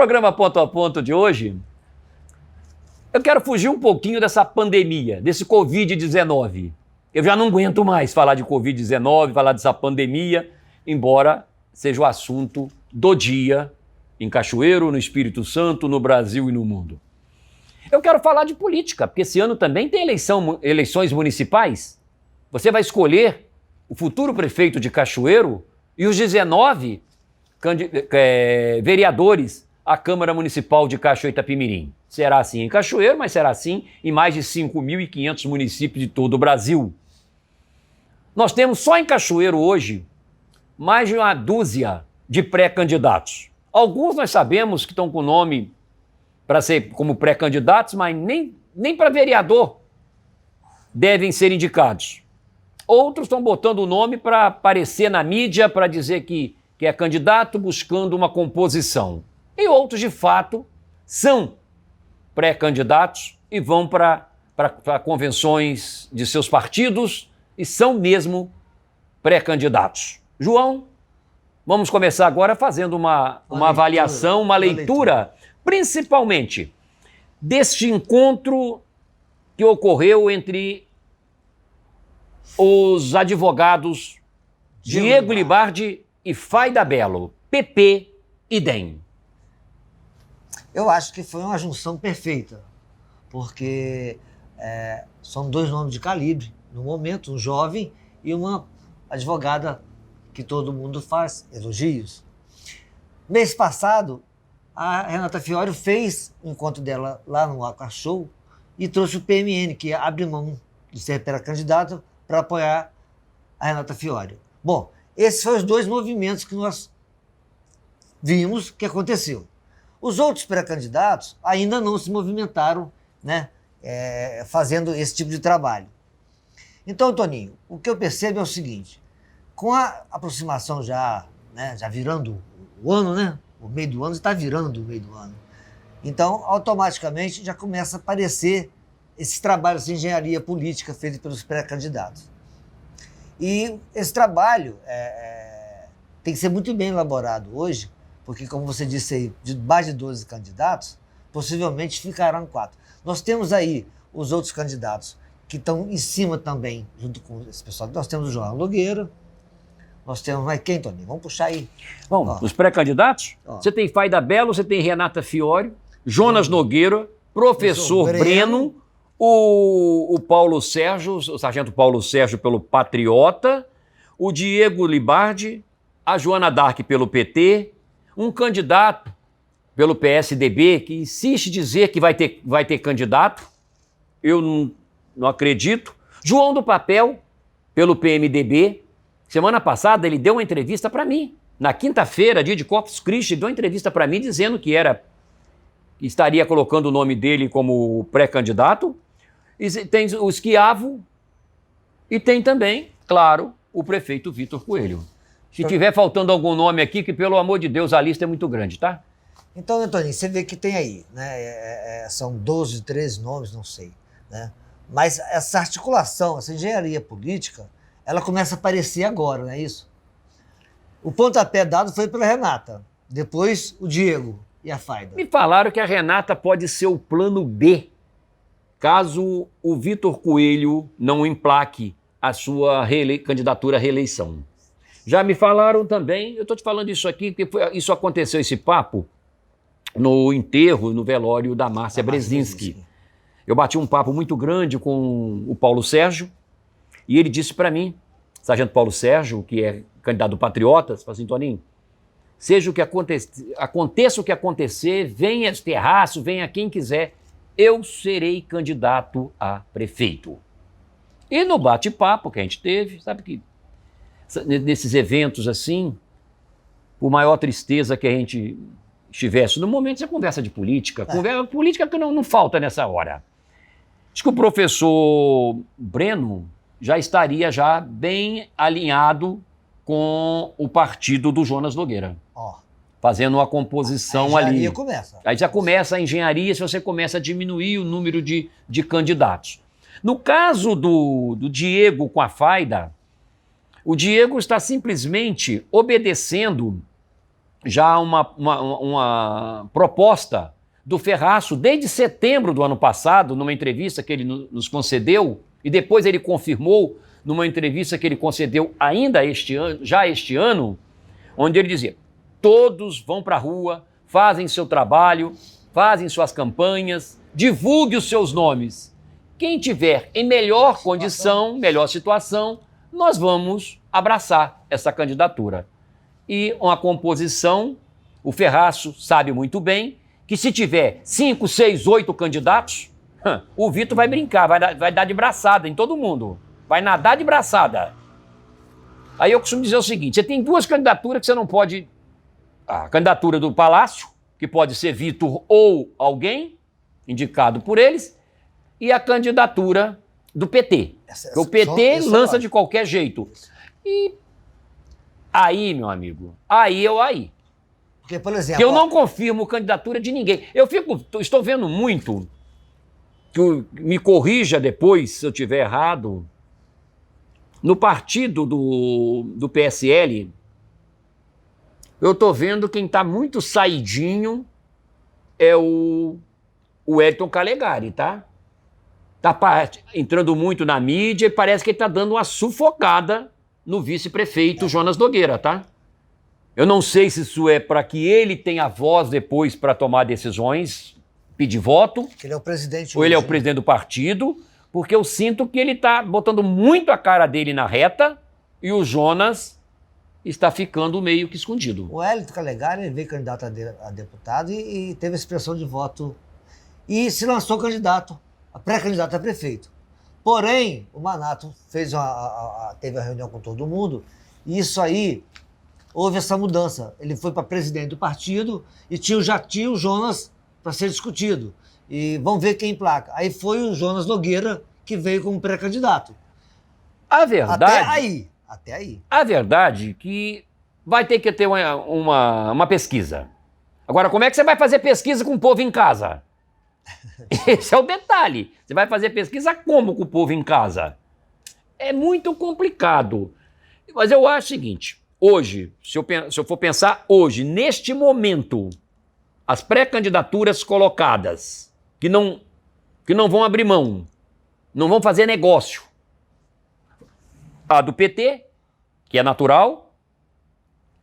programa Ponto a Ponto de hoje, eu quero fugir um pouquinho dessa pandemia, desse Covid-19. Eu já não aguento mais falar de Covid-19, falar dessa pandemia, embora seja o assunto do dia em Cachoeiro, no Espírito Santo, no Brasil e no mundo. Eu quero falar de política, porque esse ano também tem eleições municipais. Você vai escolher o futuro prefeito de Cachoeiro e os 19 vereadores à Câmara Municipal de Cachoeiro Itapemirim. Será assim em Cachoeiro, mas será assim em mais de 5.500 municípios de todo o Brasil. Nós temos só em Cachoeiro hoje mais de uma dúzia de pré-candidatos. Alguns nós sabemos que estão com nome para ser como pré-candidatos, mas nem para vereador devem ser indicados. Outros estão botando o nome para aparecer na mídia, para dizer que é candidato buscando uma composição. E outros, de fato, são pré-candidatos e vão para convenções de seus partidos e são mesmo pré-candidatos. João, vamos começar agora fazendo uma avaliação, uma leitura, principalmente deste encontro que ocorreu entre os advogados Diego Libardi e Fayda Bello, PP e DEM. Eu acho que foi uma junção perfeita, porque são dois nomes de calibre, no momento, um jovem e uma advogada que todo mundo faz elogios. Mês passado, a Renata Fiori fez o encontro dela lá no Aqua Show e trouxe o PMN, que abre mão de ser pré-candidato para apoiar a Renata Fiori. Bom, esses foram os dois movimentos que nós vimos que aconteceu. Os outros pré-candidatos ainda não se movimentaram, né, fazendo esse tipo de trabalho. Então, Toninho, o que eu percebo é o seguinte, com a aproximação já virando o ano, né, o meio do ano está virando o meio do ano, então, automaticamente, já começa a aparecer esses trabalhos de engenharia política feitos pelos pré-candidatos. E esse trabalho tem que ser muito bem elaborado hoje, porque, como você disse aí, de mais de 12 candidatos, possivelmente ficarão 4. Nós temos aí os outros candidatos que estão em cima também, junto com esse pessoal. Nós temos o João Nogueira, nós temos mais quem, Toninho? Vamos puxar aí. Bom, os pré-candidatos, você tem Fayda Bello, você tem Renata Fiori, Jonas Nogueira, professor Breno, o Paulo Sérgio, o sargento Paulo Sérgio pelo Patriota, o Diego Libardi, a Joana Dark pelo PT, um candidato pelo PSDB que insiste em dizer que vai ter candidato, eu não acredito, João do Papel pelo PMDB. Semana passada ele deu uma entrevista para mim, na quinta-feira, dia de Corpus Christi, deu uma entrevista para mim dizendo que estaria colocando o nome dele como pré-candidato. E tem o Schiavo e tem também, claro, o prefeito Vitor Coelho. Se tiver faltando algum nome aqui, que pelo amor de Deus, a lista é muito grande, tá? Então, Antônio, você vê que tem aí, né? São 12, 13 nomes, não sei, né? Mas essa articulação, essa engenharia política, ela começa a aparecer agora, não é isso? O pontapé dado foi pela Renata, depois o Diego e a Fayda. Me falaram que a Renata pode ser o plano B, caso o Vitor Coelho não emplaque a sua candidatura à reeleição. Já me falaram também, eu estou te falando isso aqui, porque isso aconteceu, esse papo, no enterro, no velório da Márcia Brzezinski. Eu bati um papo muito grande com o Paulo Sérgio e ele disse para mim, sargento Paulo Sérgio, que é candidato do Patriotas, falou assim, Toninho, seja o que aconteça o que acontecer, venha terraço, venha quem quiser, eu serei candidato a prefeito. E no bate-papo que a gente teve, sabe que nesses eventos assim, por maior tristeza que a gente estivesse no momento, você conversa de política, política que não falta nessa hora. Diz que o professor Breno já estaria bem alinhado com o partido do Jonas Nogueira. Fazendo uma composição ali. A engenharia começa. Aí já começa a engenharia se você começa a diminuir o número de candidatos. No caso do Diego com a Fayda, o Diego está simplesmente obedecendo já uma proposta do Ferraço desde setembro do ano passado, numa entrevista que ele nos concedeu, e depois ele confirmou numa entrevista que ele concedeu ainda este ano, onde ele dizia: todos vão para a rua, fazem seu trabalho, fazem suas campanhas, divulgue os seus nomes. Quem tiver em melhor condição, melhor situação, nós vamos abraçar essa candidatura. E uma composição, o Ferraço sabe muito bem que se tiver 5, 6, 8 candidatos, o Vitor vai brincar, vai dar de braçada em todo mundo. Vai nadar de braçada. Aí eu costumo dizer o seguinte: você tem duas candidaturas que você não pode... A candidatura do Palácio, que pode ser Vitor ou alguém, indicado por eles, e a candidatura do PT. Que o PT lança de qualquer jeito. E aí, meu amigo, aí. Porque, por exemplo... Que eu não confirmo candidatura de ninguém. Estou vendo muito, me corrija depois se eu estiver errado, no partido do PSL, eu estou vendo quem está muito saidinho é o Wellington Calegari, tá? Tá entrando muito na mídia e parece que ele está dando uma sufocada no vice-prefeito Jonas Nogueira, tá? Eu não sei se isso é para que ele tenha voz depois para tomar decisões, pedir voto. Que ele é o presidente. Ou ele é o presidente do partido, porque eu sinto que ele está botando muito a cara dele na reta e o Jonas está ficando meio que escondido. O Wellington Calegari, ele veio candidato a deputado e teve expressão de voto e se lançou candidato, pré-candidato a prefeito. Porém, o Manato teve a reunião com todo mundo e isso aí, houve essa mudança. Ele foi para presidente do partido e já tinha o Jonas para ser discutido. E vamos ver quem emplaca. Aí foi o Jonas Nogueira que veio como pré-candidato. A verdade... Até aí. A verdade é que vai ter que ter uma pesquisa. Agora, como é que você vai fazer pesquisa com o povo em casa? Esse é o detalhe. Você vai fazer pesquisa como com o povo em casa? É muito complicado. Mas eu acho o seguinte, hoje, se eu for pensar hoje, neste momento, as pré-candidaturas colocadas, que não vão abrir mão, não vão fazer negócio, a do PT, que é natural,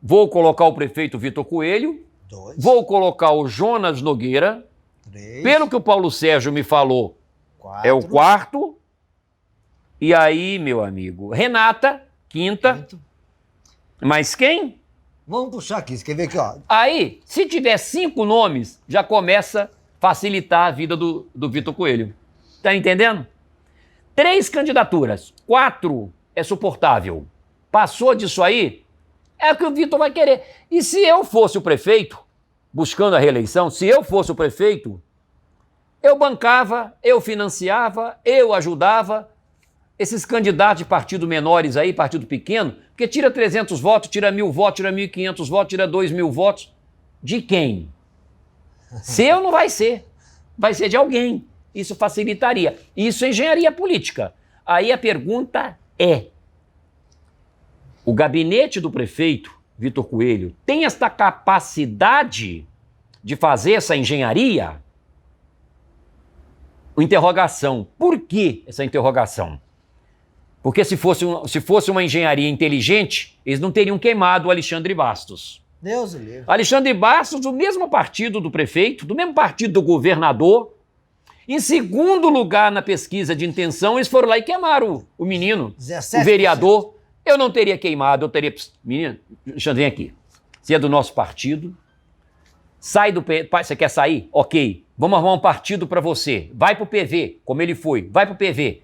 vou colocar o prefeito Vitor Coelho, 2, vou colocar o Jonas Nogueira, 3, pelo que o Paulo Sérgio me falou, 4, é o quarto, e aí, meu amigo, Renata, quinta, mas quem? Vamos puxar aqui, você quer ver aqui, ó. Aí, se tiver 5 nomes, já começa a facilitar a vida do Vitor Coelho. Tá entendendo? 3 candidaturas, 4 é suportável. Passou disso aí, é o que o Vitor vai querer. E se eu fosse o prefeito, buscando a reeleição, se eu fosse o prefeito, eu bancava, eu financiava, eu ajudava esses candidatos de partido menores aí, partido pequeno, porque tira 300 votos, tira 1.000 votos, tira 1.500 votos, tira 2.000 votos. De quem? Seu não vai ser de alguém. Isso facilitaria. Isso é engenharia política. Aí a pergunta é: o gabinete do prefeito, Vitor Coelho, tem esta capacidade de fazer essa engenharia? Interrogação. Por que essa interrogação? Porque se fosse uma engenharia inteligente, eles não teriam queimado o Alexandre Bastos. Deus o livre. Alexandre Bastos, do mesmo partido do prefeito, do mesmo partido do governador, em segundo lugar na pesquisa de intenção, eles foram lá e queimaram o menino, 17%. o vereador. Eu não teria queimado, eu teria... Menino, Alexandre, vem aqui. Você é do nosso partido, sai do PV, você quer sair? Ok, vamos arrumar um partido para você. Vai pro PV, como ele foi, vai pro PV.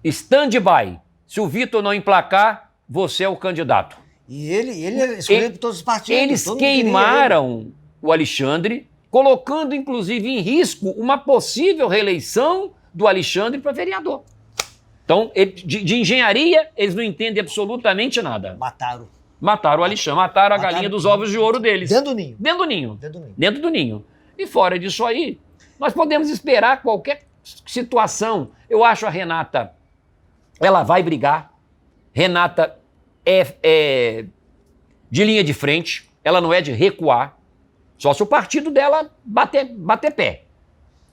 Stand-by. Se o Vitor não emplacar, você é o candidato. E ele é escolhido por todos os partidos. Eles queimaram o Alexandre, colocando inclusive em risco uma possível reeleição do Alexandre para vereador. Então, de engenharia, eles não entendem absolutamente nada. Mataram o Alexandre, mataram a galinha dos ovos de ouro deles. Dentro do ninho. Dentro do ninho. Dentro do ninho. E fora disso aí, nós podemos esperar qualquer situação. Eu acho a Renata, ela vai brigar. Renata é de linha de frente. ela não é de recuar, só se o partido dela bater pé.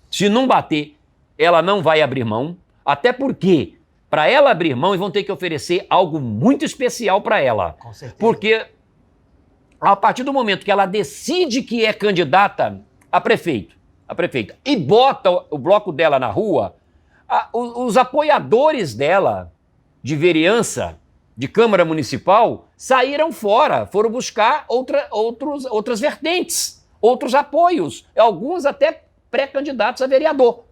Se não bater, ela não vai abrir mão, até porque, para ela abrir mão, eles vão ter que oferecer algo muito especial para ela. Com certeza. Porque, a partir do momento que ela decide que é candidata a prefeita, e bota o bloco dela na rua, os apoiadores dela, de vereança, de Câmara Municipal, saíram fora, foram buscar outras vertentes, outros apoios, alguns até pré-candidatos a vereador.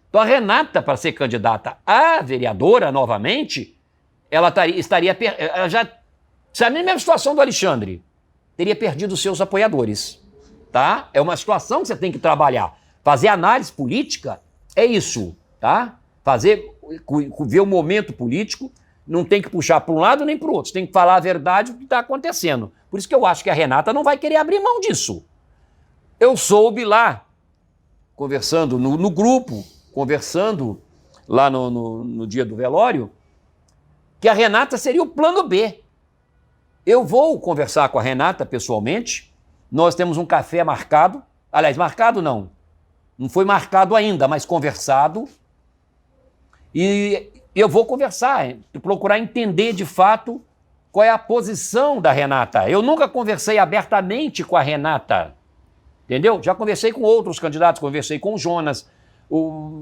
Então a Renata, para ser candidata a vereadora novamente, ela já na mesma situação do Alexandre, teria perdido os seus apoiadores, tá? É uma situação que você tem que trabalhar. Fazer análise política é isso, tá? Ver o momento político, não tem que puxar para um lado nem para o outro, você tem que falar a verdade do que está acontecendo. Por isso que eu acho que a Renata não vai querer abrir mão disso. Eu soube lá, conversando no grupo, conversando lá no dia do velório, que a Renata seria o plano B. Eu vou conversar com a Renata pessoalmente, nós temos um café marcado, aliás, marcado não foi marcado ainda, mas conversado, e eu vou conversar, procurar entender de fato qual é a posição da Renata. Eu nunca conversei abertamente com a Renata, entendeu? Já conversei com outros candidatos, conversei com o Jonas,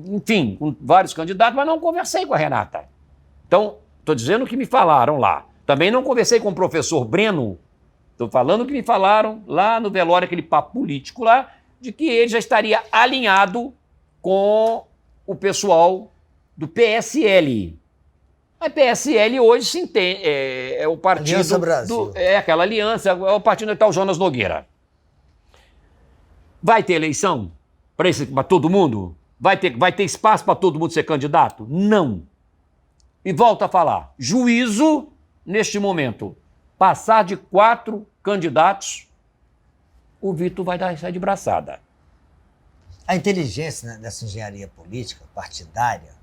enfim, com vários candidatos, mas não conversei com a Renata. Então, estou dizendo o que me falaram lá. Também não conversei com o professor Breno, estou falando o que me falaram lá no velório, aquele papo político lá, de que ele já estaria alinhado com o pessoal do PSL. A PSL hoje se entende, é o partido... Aliança Brasil. É aquela aliança, é o partido onde está o Jonas Nogueira. Vai ter eleição para todo mundo? Vai ter espaço para todo mundo ser candidato? Não. E volto a falar, juízo, neste momento, passar de 4 candidatos, o Vitor vai sair de braçada. A inteligência, né, dessa engenharia política, partidária,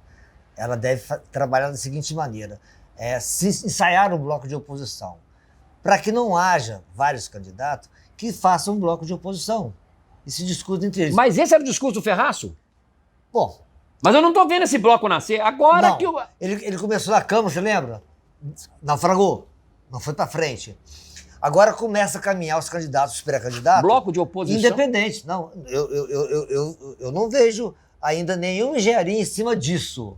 ela deve trabalhar da seguinte maneira, se ensaiar um bloco de oposição, para que não haja vários candidatos que façam um bloco de oposição e se discutam entre eles. Mas esse era o discurso do Ferraço? Bom... Mas eu não estou vendo esse bloco nascer. Agora não, que eu... ele começou na Câmara, você lembra? Naufragou, não foi para frente. Agora começa a caminhar os candidatos, os pré-candidatos. Bloco de oposição? Independente. Não, eu não vejo ainda nenhuma engenharia em cima disso.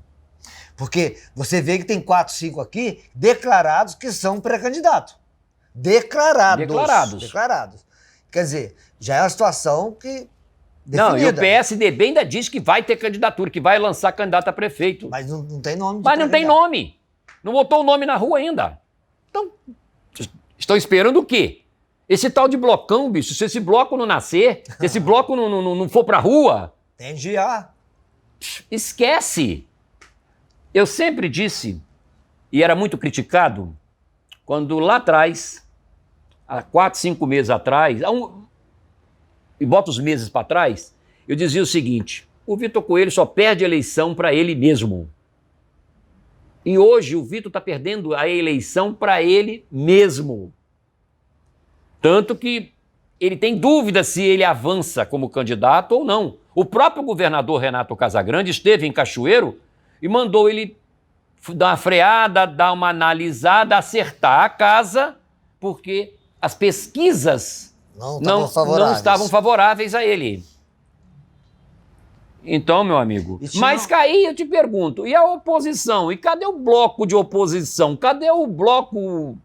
Porque você vê que tem 4, 5 aqui declarados que são pré-candidatos. Declarados. Quer dizer, já é uma situação que... definida. Não, e o PSDB ainda diz que vai ter candidatura, que vai lançar candidato a prefeito. Mas não tem nome. Mas não tem nome. Não botou o nome na rua ainda. Então, estão esperando o quê? Esse tal de blocão, bicho, se esse bloco não nascer, se esse bloco não for pra rua... Tem já. Esquece. Eu sempre disse, e era muito criticado, quando lá atrás, há 4, 5 meses atrás, e bota os meses para trás, eu dizia o seguinte, o Vitor Coelho só perde a eleição para ele mesmo. E hoje o Vitor está perdendo a eleição para ele mesmo. Tanto que ele tem dúvida se ele avança como candidato ou não. O próprio governador Renato Casagrande esteve em Cachoeiro e mandou ele dar uma freada, dar uma analisada, acertar a casa, porque as pesquisas não estavam favoráveis a ele. Então, meu amigo, mas aí eu te pergunto, e a oposição? E cadê o bloco de oposição? Cadê o bloco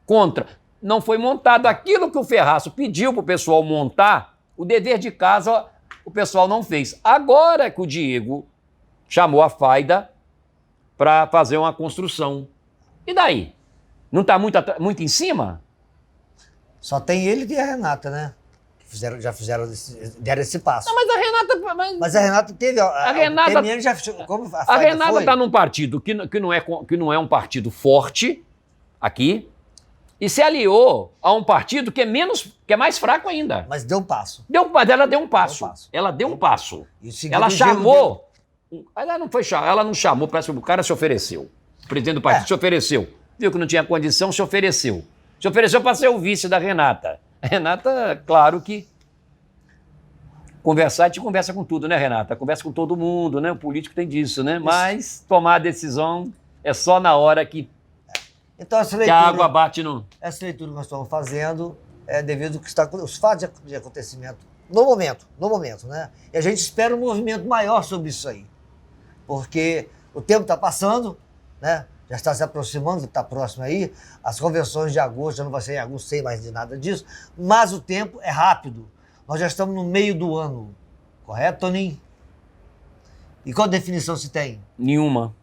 contra? Não foi montado aquilo que o Ferraço pediu para o pessoal montar, o dever de casa o pessoal não fez. Agora que o Diego chamou a Fayda para fazer uma construção. E daí? Não está muito em cima? Só tem ele e a Renata, né? Deram esse passo. Não, mas a Renata... Mas a Renata teve... A Renata está num partido que não é um partido forte aqui e se aliou a um partido que é mais fraco ainda. Mas deu um passo. Ela deu um passo. Ela deu um passo. Ela chamou... Ela não chamou, parece que o cara se ofereceu. O presidente do partido se ofereceu. Viu que não tinha condição, se ofereceu. Se ofereceu para ser o vice da Renata. Renata, claro que conversar, a gente conversa com tudo, né, Renata? Conversa com todo mundo, né? O político tem disso, né? Mas tomar a decisão é só na hora que Então, essa a leitura, água bate no... essa leitura que nós estamos fazendo é devido ao que está os fatos de acontecimento no momento, né? E a gente espera um movimento maior sobre isso aí, porque o tempo está passando, né? Já está se aproximando, está próximo aí. As convenções de agosto, já não vai ser em agosto, sei mais de nada disso, mas o tempo é rápido. Nós já estamos no meio do ano, correto, Toninho? E qual definição se tem? Nenhuma.